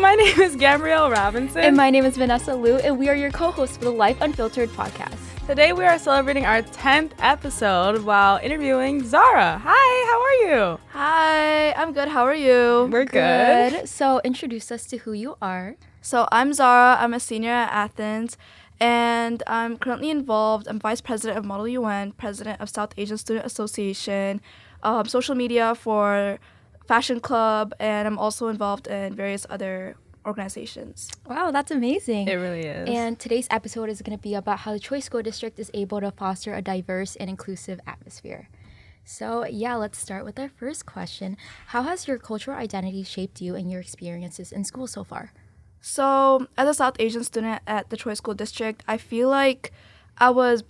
my name is Gabrielle Robinson. And my name is Vanessa Liu, and we are your co-hosts for the Life Unfiltered podcast. Today we are celebrating our 10th episode while interviewing Zahra. Hi, how are you? Hi, I'm good. How are you? We're good. So introduce us to who you are. So I'm Zahra. I'm a senior at Athens, and I'm currently involved. I'm vice president of Model UN, president of South Asian Student Association, social media for Fashion Club, and I'm also involved in various other organizations. Wow, that's amazing. It really is. And today's episode is going to be about how the Troy School District is able to foster a diverse and inclusive atmosphere. So yeah, let's start with our first question. How has your cultural identity shaped you and your experiences in school so far? So as a South Asian student at the Troy School District, I feel like I was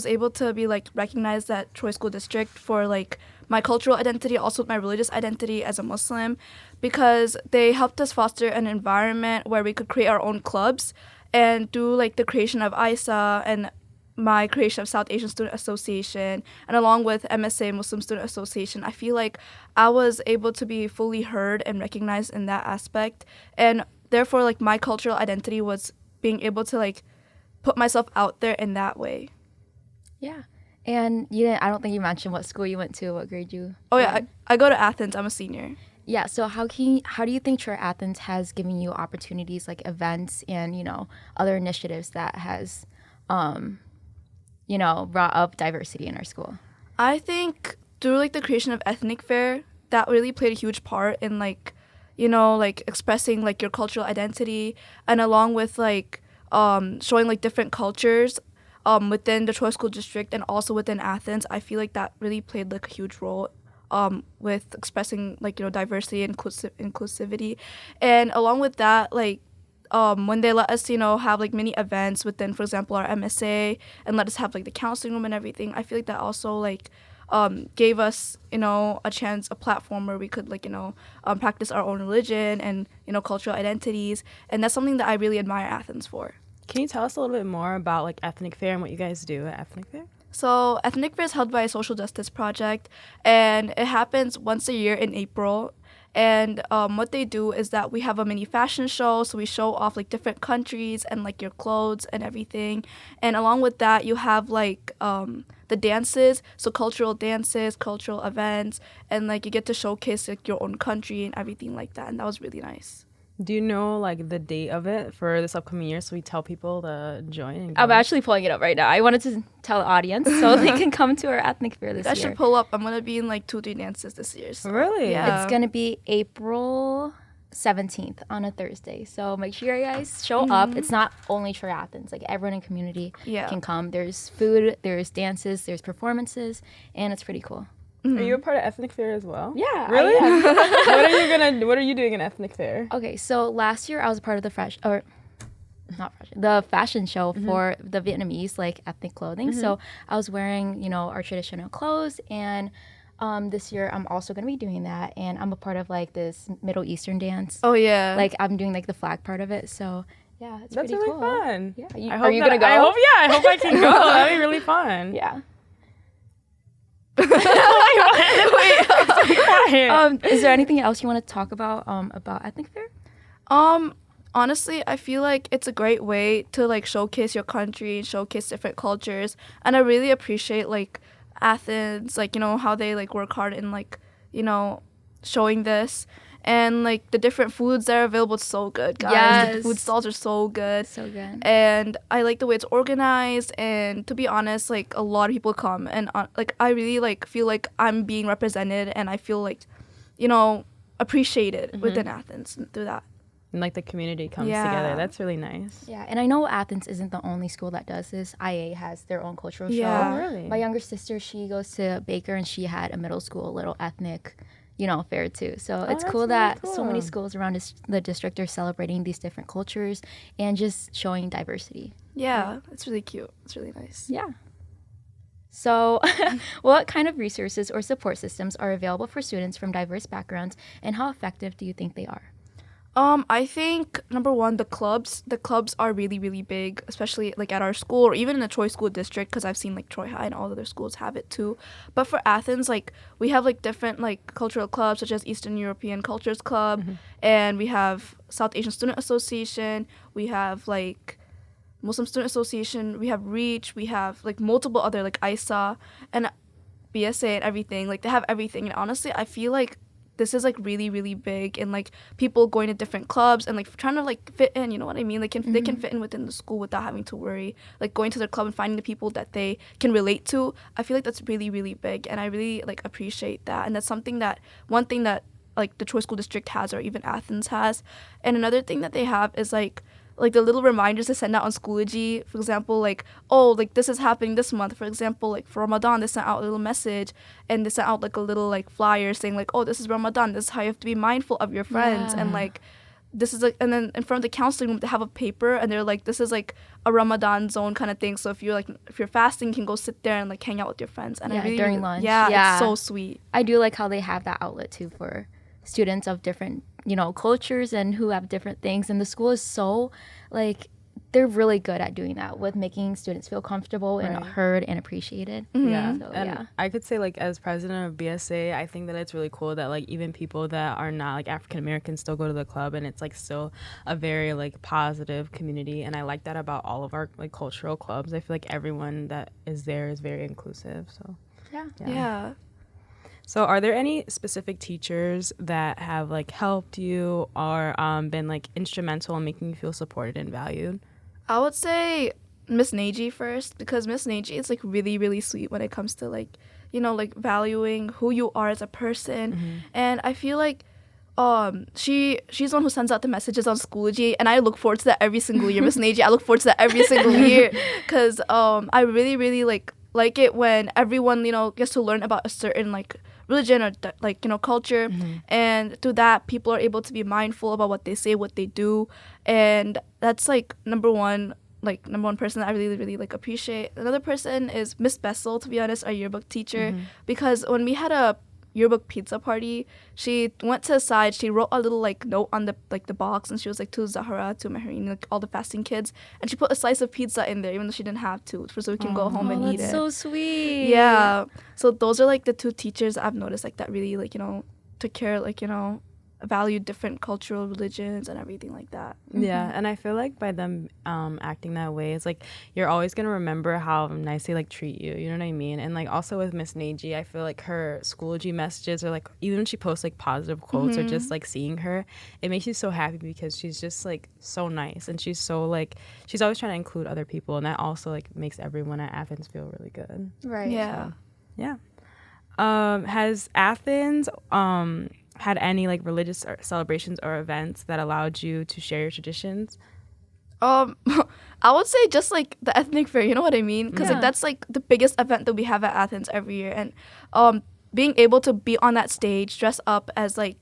able to be like recognized at Troy School District for like my cultural identity, also my religious identity as a Muslim, because they helped us foster an environment where we could create our own clubs and do like the creation of ISA and my creation of South Asian Student Association, and along with MSA, Muslim Student Association. I feel like I was able to be fully heard and recognized in that aspect, and therefore like my cultural identity was being able to like put myself out there in that way. Yeah. And I don't think you mentioned what school you went to, what grade you Oh yeah, I go to Athens. I'm a senior. Yeah, so how do you think Troy Athens has given you opportunities like events and, other initiatives that has, brought up diversity in our school? I think through like the creation of ethnic fair, that really played a huge part in like, expressing like your cultural identity, and along with like showing like different cultures within the Troy School District and also within Athens. I feel like that really played like a huge role with expressing like diversity and inclusivity. And along with that, like when they let us have like mini events within, for example, our MSA, and let us have like the counseling room and everything, I feel like that also like gave us a chance, a platform where we could like practice our own religion and cultural identities. And that's something that I really admire Athens for. Can you tell us a little bit more about like Ethnic Fair and what you guys do at Ethnic Fair? So Ethnic Fair is held by a social justice project, and it happens once a year in April. And what they do is that we have a mini fashion show, so we show off like different countries and like your clothes and everything. And along with that, you have like the dances, so cultural dances, cultural events, and like you get to showcase like your own country and everything like that. And that was really nice. Do you know like the date of it for this upcoming year so we tell people to join? And I'm actually pulling it up right now. I wanted to tell the audience so they can come to our Ethnic Fair this year. I should pull up. I'm going to be in like 2-3 dances this year. So. Really? Yeah. It's going to be April 17th on a Thursday. So make sure you guys show up. It's not only Troy Athens. Like everyone in the community can come. There's food, there's dances, there's performances, and it's pretty cool. Are you a part of Ethnic Fair as well? Yeah. Really? What are you doing in Ethnic Fair? Okay, so last year I was a part of the fashion show for the Vietnamese like ethnic clothing. So I was wearing, our traditional clothes, and this year I'm also going to be doing that, and I'm a part of like this Middle Eastern dance. Oh yeah. Like I'm doing like the flag part of it. So yeah, it's That's pretty really cool. fun. Yeah. Are you going to go? I hope I can go. That'd be really fun. Yeah. Wait, Is there anything else you want to talk about Ethnic Fair? Honestly, I feel like it's a great way to like showcase your country and showcase different cultures, and I really appreciate like Athens, like how they like work hard in like showing this. And like the different foods that are available, it's so good, guys. Yes. The food stalls are so good. So good. And I like the way it's organized. And to be honest, like a lot of people come, and like I really like feel like I'm being represented, and I feel like, appreciated within Athens through that. And like the community comes together. That's really nice. Yeah, and I know Athens isn't the only school that does this. IA has their own cultural show. Yeah. Oh, really? My younger sister, she goes to Baker, and she had a middle school little ethnic fair too. So it's cool that so many schools around the district are celebrating these different cultures and just showing diversity. Yeah, it's really cute. It's really nice. Yeah. So what kind of resources or support systems are available for students from diverse backgrounds, and how effective do you think they are? I think number one, the clubs. The clubs are really, really big, especially like at our school or even in the Troy School District, because I've seen like Troy High and all other schools have it too. But for Athens, like we have like different like cultural clubs such as Eastern European Cultures Club, and we have South Asian Student Association. We have like Muslim Student Association. We have Reach. We have like multiple other like ISA and BSA and everything. Like they have everything. And honestly, I feel like this is like really, really big, and like people going to different clubs and like trying to like fit in, you know what I mean? Like they can fit in within the school without having to worry, like going to their club and finding the people that they can relate to. I feel like that's really, really big, and I really like appreciate that. And that's something that one thing that like the Troy School District has, or even Athens has. And another thing that they have is like the little reminders to send out on Schoology. For example, like, oh, like this is happening this month. For example, like for Ramadan, they sent out a little message, and they sent out like a little like flyer saying like, oh, this is Ramadan. This is how you have to be mindful of your friends. And like, this is like, and then in front of the counseling room, they have a paper, and they're like, this is like a Ramadan zone kind of thing. So if you're fasting, you can go sit there and like hang out with your friends. And I really, during lunch. It's so sweet. I do like how they have that outlet too for students of different, you know, cultures and who have different things. And the school is so like, they're really good at doing that with making students feel comfortable and heard and appreciated. Yeah. So, and I could say like as president of BSA, I think that it's really cool that like even people that are not like African Americans still go to the club, and it's like still a very like positive community. And I like that about all of our like cultural clubs. I feel like everyone that is there is very inclusive. So Yeah. So are there any specific teachers that have like helped you or been like instrumental in making you feel supported and valued? I would say Miss Naji first, because Miss Naji is like really, really sweet when it comes to like, you know, like valuing who you are as a person. And I feel like she's the one who sends out the messages on Schoology, and I look forward to that every single year. Miss Naji, I look forward to that every single year, because I really, really like it when everyone, you know, gets to learn about a certain like religion or like, you know, culture, and through that people are able to be mindful about what they say, what they do. And that's like number one person that I really, really like appreciate. Another person is Miss Bessel, to be honest, our yearbook teacher, because when we had a yearbook pizza party, she went to the side, she wrote a little like note on the like the box, and she was like, to Zahra, to Mehreen, like all the fasting kids, and she put a slice of pizza in there even though she didn't have to, so we can go home and eat it. That's so sweet. Yeah, so those are like the two teachers I've noticed like that really like, you know, took care, like, you know, valued different cultural religions and everything like that. Yeah, and I feel like by them acting that way, it's like you're always gonna remember how nice they like treat you, you know what I mean? And like also with Miss Naji, I feel like her Schoology messages, or like even when she posts like positive quotes, or just like seeing her, it makes you so happy because she's just like so nice, and she's so like, she's always trying to include other people, and that also like makes everyone at Athens feel really good. Right. Yeah. So, yeah. Has Athens had any like religious celebrations or events that allowed you to share your traditions? I would say just like the ethnic fair, you know what I mean? Because like that's like the biggest event that we have at Athens every year, and being able to be on that stage dress up as like,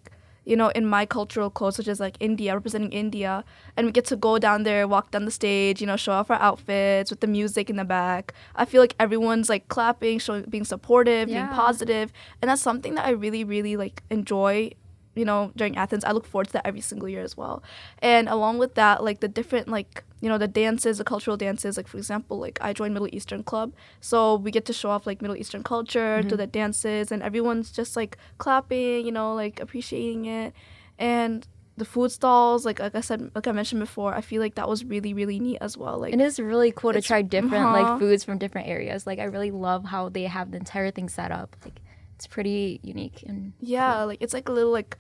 you know, in my cultural clothes, such as like India, representing India, and we get to go down there, walk down the stage, you know, show off our outfits with the music in the back. I feel like everyone's like clapping, being supportive, being positive, and that's something that I really, really like enjoy, you know, during Athens. I look forward to that every single year as well. And along with that, like the different like, you know, the dances, the cultural dances, like for example, like I joined Middle Eastern Club, so we get to show off like Middle Eastern culture through the dances, and everyone's just like clapping, you know, like appreciating it. And the food stalls, like I said, like I mentioned before, I feel like that was really, really neat as well. Like, it is really cool to try different like foods from different areas. Like I really love how they have the entire thing set up. Like it's pretty unique. And yeah, like it's like a little like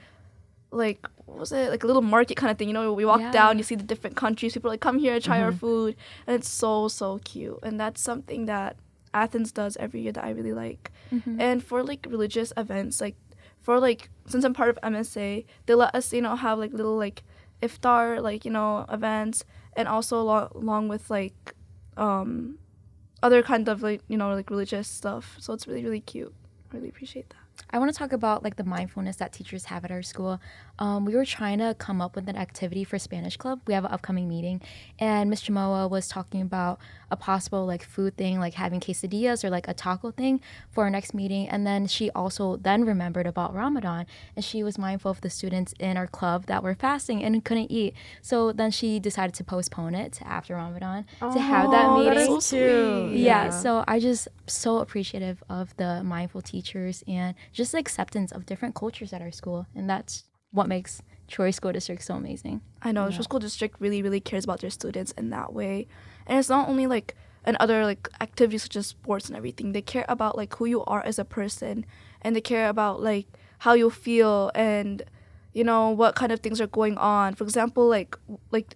what was it, like a little market kind of thing, you know? We walk down, you see the different countries, people are like, come here, try our food, and it's so, so cute. And that's something that Athens does every year that I really like. And for like religious events, like for like, since I'm part of MSA, they let us, you know, have like little like iftar, like, you know, events, and also along with like other kind of like, you know, like religious stuff. So it's really, really cute. I really appreciate that. I want to talk about like the mindfulness that teachers have at our school. We were trying to come up with an activity for Spanish Club. We have an upcoming meeting, and Ms. Jamoa was talking about a possible like food thing, like having quesadillas or like a taco thing for our next meeting. And then she also then remembered about Ramadan, and she was mindful of the students in our club that were fasting and couldn't eat. So then she decided to postpone it to after Ramadan to have that meeting. That is so cute. Yeah, so I just so appreciative of the mindful teachers and just the acceptance of different cultures at our school, and that's what makes Troy School District so amazing. I know, Troy School District really, really cares about their students in that way. And it's not only like in other like activities such as sports and everything. They care about like who you are as a person, and they care about like how you feel and you know what kind of things are going on. For example, like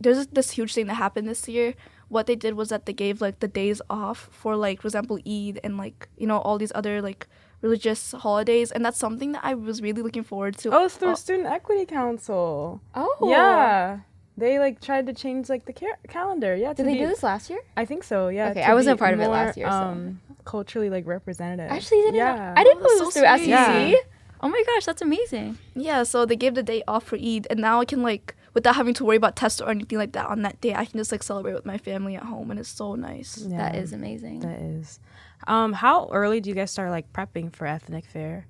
there's this huge thing that happened this year. What they did was that they gave like the days off for like, for example, Eid and like, you know, all these other like religious holidays, and that's something that I was really looking forward to. Oh, it's through Student Equity Council. Oh. Yeah. They like tried to change like the calendar. Yeah. Did they do this last year? I think so. Yeah. Okay, I wasn't part of it last year. So. Culturally like representative. Actually, didn't yeah. I didn't know it So was through SEC. sweet. Yeah. Oh my gosh, that's amazing. Yeah, so they gave the day off for Eid, and now I can like, without having to worry about tests or anything like that on that day, I can just like celebrate with my family at home, and it's so nice. Yeah, That is amazing. That is. How early do you guys start like prepping for ethnic fair?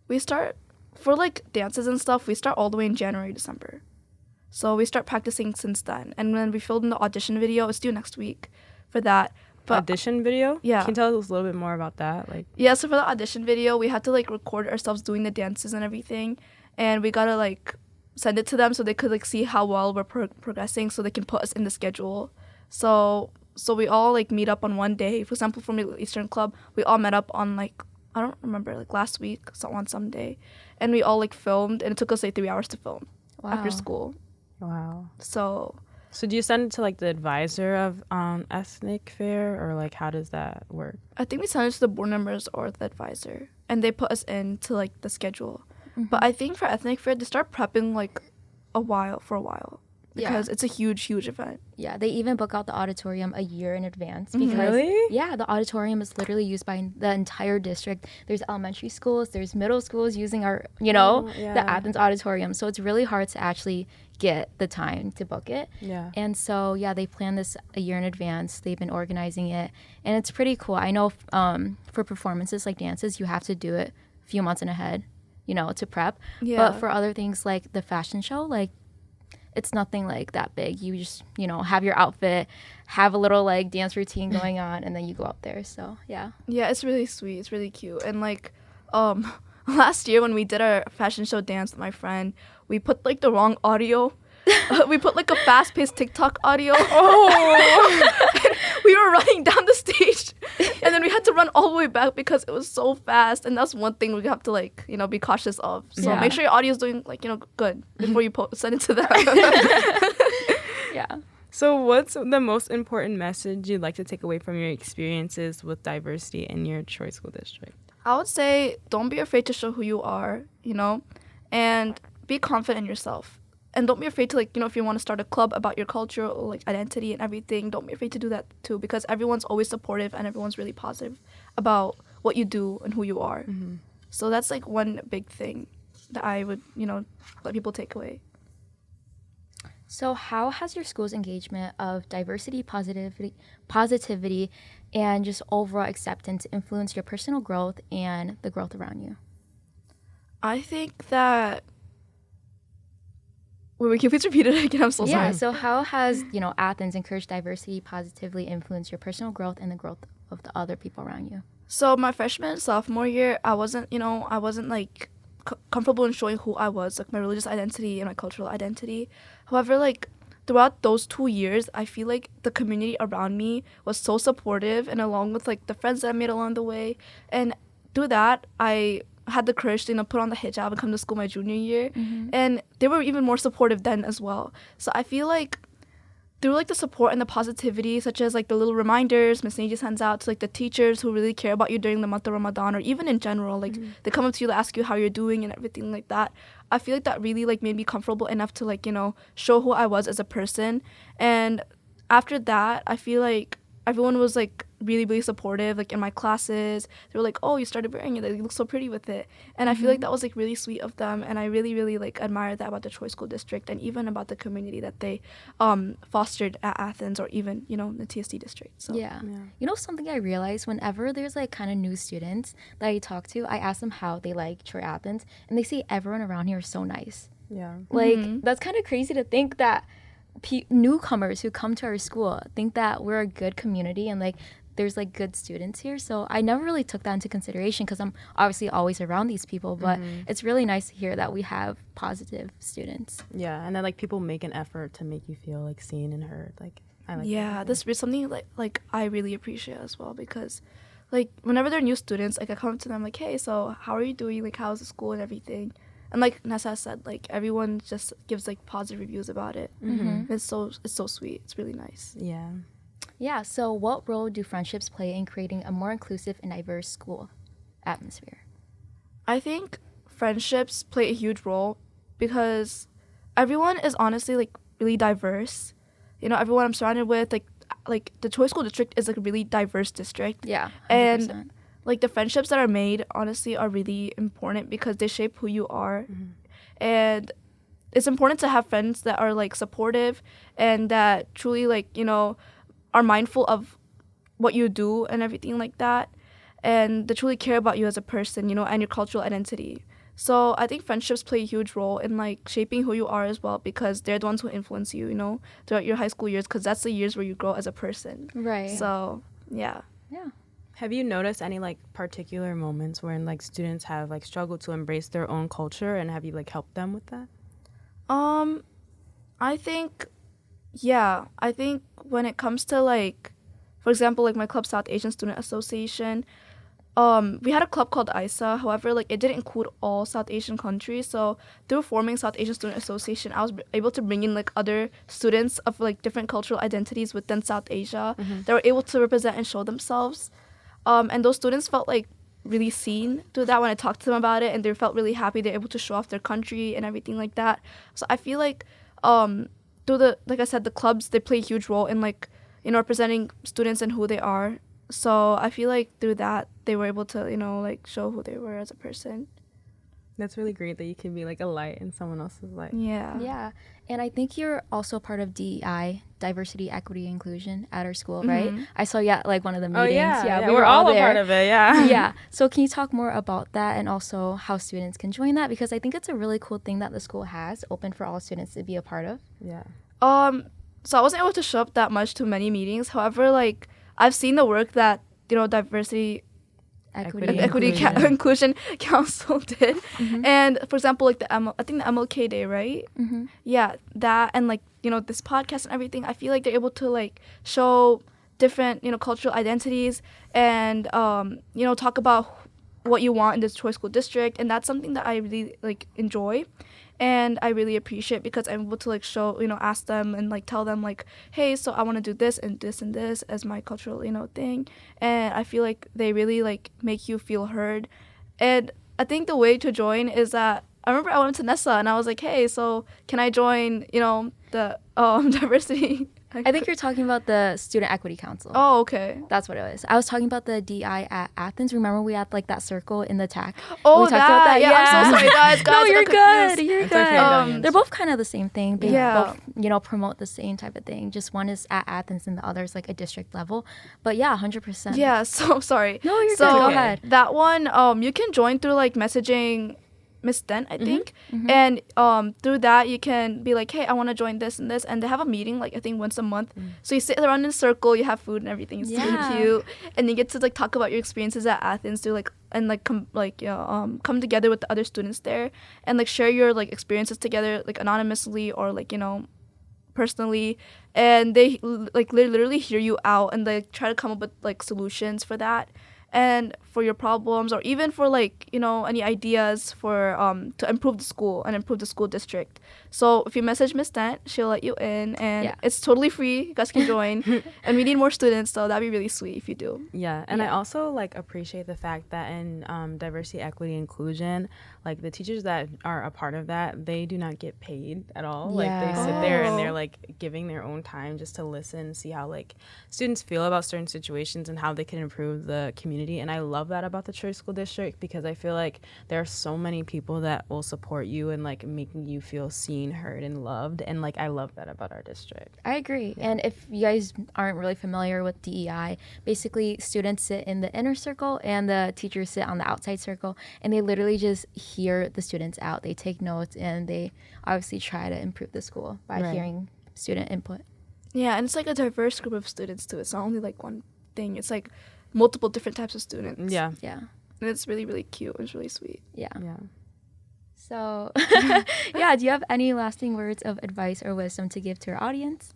We start for like dances and stuff. We start all the way in January, December. So we start practicing since then, and when we filmed the audition video, it's due next week for that. But Audition video? Yeah. Can you tell us a little bit more about that? Like, yeah, so for the audition video, we had to like record ourselves doing the dances and everything, and we gotta like send it to them so they could like see how well we're progressing, so they can put us in the schedule. So we all like meet up on one day. For example, for Middle Eastern Club, we all met up on like, I don't remember, like last week, so on some day, and we all like filmed, and it took us like 3 hours to film after school. wow. So do you send it to like the advisor of ethnic fair, or like how does that work? I think we sent it to the board members or the advisor, and they put us into like the schedule. Mm-hmm. But I think for ethnic fair, they start prepping like a while because it's a huge event. Yeah, they even book out the auditorium a year in advance because Really? yeah, the auditorium is literally used by the entire district. There's elementary schools, there's middle schools using our, the Athens auditorium. So it's really hard to actually get the time to book it. Yeah. And so yeah, they plan this a year in advance. They've been organizing it, and it's pretty cool. I know for performances like dances, you have to do it a few months in ahead, to prep. Yeah. But for other things like the fashion show, like it's nothing like that big. You just, have your outfit, have a little like dance routine going on, and then you go out there. So yeah. Yeah, it's really sweet. It's really cute. And like last year when we did our fashion show dance with my friend, we put like the wrong audio. We put like a fast-paced TikTok audio. Oh. We were running down the stage, and then we had to run all the way back because it was so fast. And that's one thing we have to like, be cautious of. So Yeah. make sure your audio is doing like, good before you send it to them. Yeah. So what's the most important message you'd like to take away from your experiences with diversity in your Troy School District? I would say don't be afraid to show who you are, and be confident in yourself. And don't be afraid to, like, if you want to start a club about your culture or, like, identity and everything, don't be afraid to do that, too, because everyone's always supportive and everyone's really positive about what you do and who you are. Mm-hmm. So that's, like, one big thing that I would, let people take away. So how has your school's engagement of diversity, positivity, and just overall acceptance influenced your personal growth and the growth around you? I think that... Wait, can you please repeat it again? I'm so sorry. Yeah, so how has, Athens encouraged diversity positively influenced your personal growth and the growth of the other people around you? So my freshman and sophomore year, I wasn't like comfortable in showing who I was, like my religious identity and my cultural identity. However, like throughout those 2 years, I feel like the community around me was so supportive, and along with like the friends that I made along the way. And through that, I had the courage to put on the hijab and come to school my junior year. Mm-hmm. And they were even more supportive then as well. So I feel like through like the support and the positivity, such as like the little reminders Miss Naji sends out to like the teachers who really care about you during the month of Ramadan, or even in general, like they come up to you to ask you how you're doing and everything like that. I feel like that really like made me comfortable enough to like, show who I was as a person. And after that, I feel like everyone was like really, really supportive. Like in my classes, they were like, "Oh, you started wearing it. Like, you look so pretty with it." And I feel like that was like really sweet of them, and I really, really like admire that about the Troy School District and even about the community that they fostered at Athens, or even the TSD district. So Yeah. You know, something I realized whenever there's like kind of new students that I talk to, I ask them how they like Troy Athens, and they say everyone around here is so nice. Yeah. Like that's kind of crazy to think that newcomers who come to our school think that we're a good community and like there's like good students here. So I never really took that into consideration because I'm obviously always around these people, but it's really nice to hear that we have positive students. Yeah, and then like people make an effort to make you feel like seen and heard. Like I like this is something like I really appreciate as well, because like whenever they're new students, like I come to them like, "Hey, so how are you doing? Like how's the school and everything?" And like Nessa said, like everyone just gives like positive reviews about it. It's so sweet. It's really nice. Yeah. Yeah, so what role do friendships play in creating a more inclusive and diverse school atmosphere? I think friendships play a huge role because everyone is honestly like really diverse. Everyone I'm surrounded with, like the Troy School District is like a really diverse district. Yeah, 100%. And like the friendships that are made honestly are really important because they shape who you are. And it's important to have friends that are like supportive and that truly like are mindful of what you do and everything like that, and they truly care about you as a person, and your cultural identity. So I think friendships play a huge role in like shaping who you are as well, because they're the ones who influence you, throughout your high school years, because that's the years where you grow as a person. Right. So yeah. Have you noticed any like particular moments when like students have like struggled to embrace their own culture, and have you like helped them with that? I think when it comes to like, for example, like my club, South Asian Student Association, we had a club called ISA. However, like it didn't include all South Asian countries. So through forming South Asian Student Association, I was able to bring in like other students of like different cultural identities within South Asia that were able to represent and show themselves. And those students felt like really seen through that when I talked to them about it, and they felt really happy they're able to show off their country and everything like that. So I feel like through like I said, the clubs, they play a huge role in like representing students and who they are. So I feel like through that they were able to like show who they were as a person. That's really great that you can be like a light in someone else's life. Yeah. And I think you're also part of DEI, diversity, equity, inclusion at our school, right? I saw you at like one of the meetings. Oh yeah, we we're all there. a part of it. Yeah. Yeah. So can you talk more about that and also how students can join that? Because I think it's a really cool thing that the school has open for all students to be a part of. Yeah. So I wasn't able to show up that much to many meetings. However, like I've seen the work that diversity, equity inclusion council did. And for example, like I think the MLK Day, right? Yeah, that, and like this podcast and everything, I feel like they're able to like show different cultural identities and talk about what you want in this Troy School District, and that's something that I really like enjoy. And I really appreciate, because I'm able to like show, ask them and like tell them like, hey, so I want to do this and this and this as my cultural, thing. And I feel like they really like make you feel heard. And I think the way to join is that I remember I went to Nessa and I was like, hey, so can I join, the diversity? I think you're talking about the Student Equity Council. Oh, okay. That's what it was. I was talking about the DI at Athens. Remember we had like that circle in the TAC? Oh, we talked about that. Yeah, I'm so sorry, guys. No, you're good. You're It's good. okay, They're both kind of the same thing. They both, promote the same type of thing. Just one is at Athens and the other is like a district level. But yeah, 100%. Yeah, so sorry. No, you're good. Go ahead. That one, you can join through like messaging Miss Dent, I think. And through that you can be like, hey, I want to join this and this, and they have a meeting like I think once a month. So you sit around in a circle, you have food and everything. It's really cute, and you get to like talk about your experiences at Athens too, like, and like come together with the other students there and like share your like experiences together, like anonymously or like personally, and they like literally hear you out and like try to come up with like solutions for that. And for your problems, or even for like, you know, any ideas for to improve the school and improve the school district. So if you message Miss Dent, she'll let you in, and it's totally free. You guys can join. And we need more students, so that'd be really sweet if you do. Yeah, and I also like appreciate the fact that in diversity, equity, inclusion, like the teachers that are a part of that, they do not get paid at all. Like they sit there and they're like giving their own time just to listen, see how like students feel about certain situations and how they can improve the community. And I love that about the Troy School District, because I feel like there are so many people that will support you and like making you feel seen, heard, and loved. And like I love that about our district. I agree. And if you guys aren't really familiar with DEI, basically students sit in the inner circle and the teachers sit on the outside circle, and they literally just hear the students out. They take notes, and they obviously try to improve the school by hearing student input. Yeah, and it's like a diverse group of students too. It's not only like one thing. It's like multiple different types of students. Yeah. And it's really, really cute. It's really sweet. Yeah. So, do you have any lasting words of advice or wisdom to give to our audience?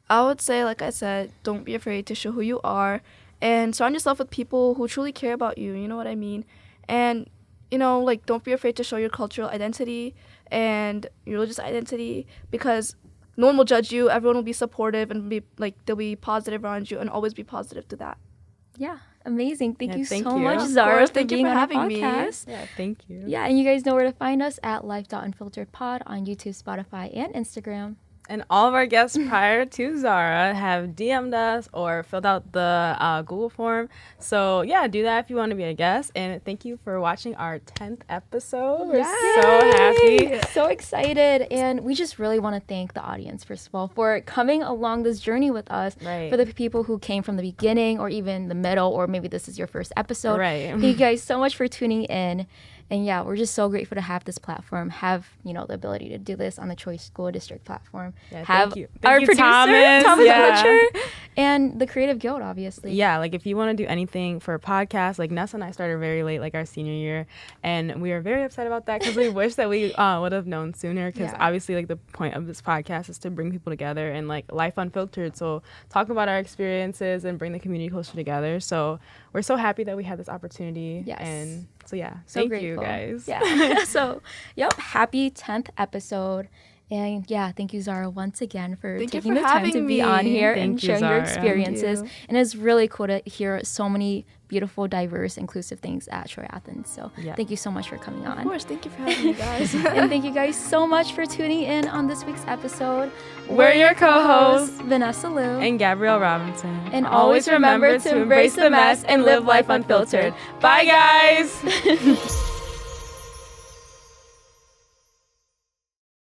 I would say, like I said, don't be afraid to show who you are, and surround yourself with people who truly care about you. You know what I mean? And, you know, like, don't be afraid to show your cultural identity and your religious identity, because no one will judge you. Everyone will be supportive and be like, they'll be positive around you, and always be positive to that. Yeah, amazing. Thank you thank so you. much, Zahra, for Thank being you for on our having me. Yeah, thank you. Yeah, and you guys know where to find us at life.unfiltered pod on YouTube, Spotify, and Instagram. And all of our guests prior to Zahra have DM'd us or filled out the Google form. So yeah, do that if you want to be a guest. And thank you for watching our 10th episode. We're so happy. So excited. And we just really want to thank the audience, first of all, for coming along this journey with us. Right. For the people who came from the beginning or even the middle, or maybe this is your first episode. Right. Thank you guys so much for tuning in. And yeah, we're just so grateful to have this platform, have, you know, the ability to do this on the Troy School District platform. Yeah, have thank you. our Thank you, producer, Thomas. Butcher, and the Creative Guild, obviously. Yeah, like if you want to do anything for a podcast, like Nessa and I started very late, like our senior year, and we are very upset about that because we wish that we would have known sooner, because obviously like the point of this podcast is to bring people together and like life unfiltered. So talk about our experiences and bring the community closer together. So we're so happy that we had this opportunity. Yes. And so yeah, So thank grateful. you guys. Yeah. So, happy 10th episode. And yeah, thank you, Zahra, once again for taking the time to be on here and sharing your experiences. And it's really cool to hear so many beautiful, diverse, inclusive things at Troy Athens. So thank you so much for coming on. Of course, thank you for having me, guys. And thank you guys so much for tuning in on this week's episode. We're your co-hosts, Vanessa Liu and Gabrielle Robinson. And always remember to embrace the mess and live life unfiltered. Bye, guys.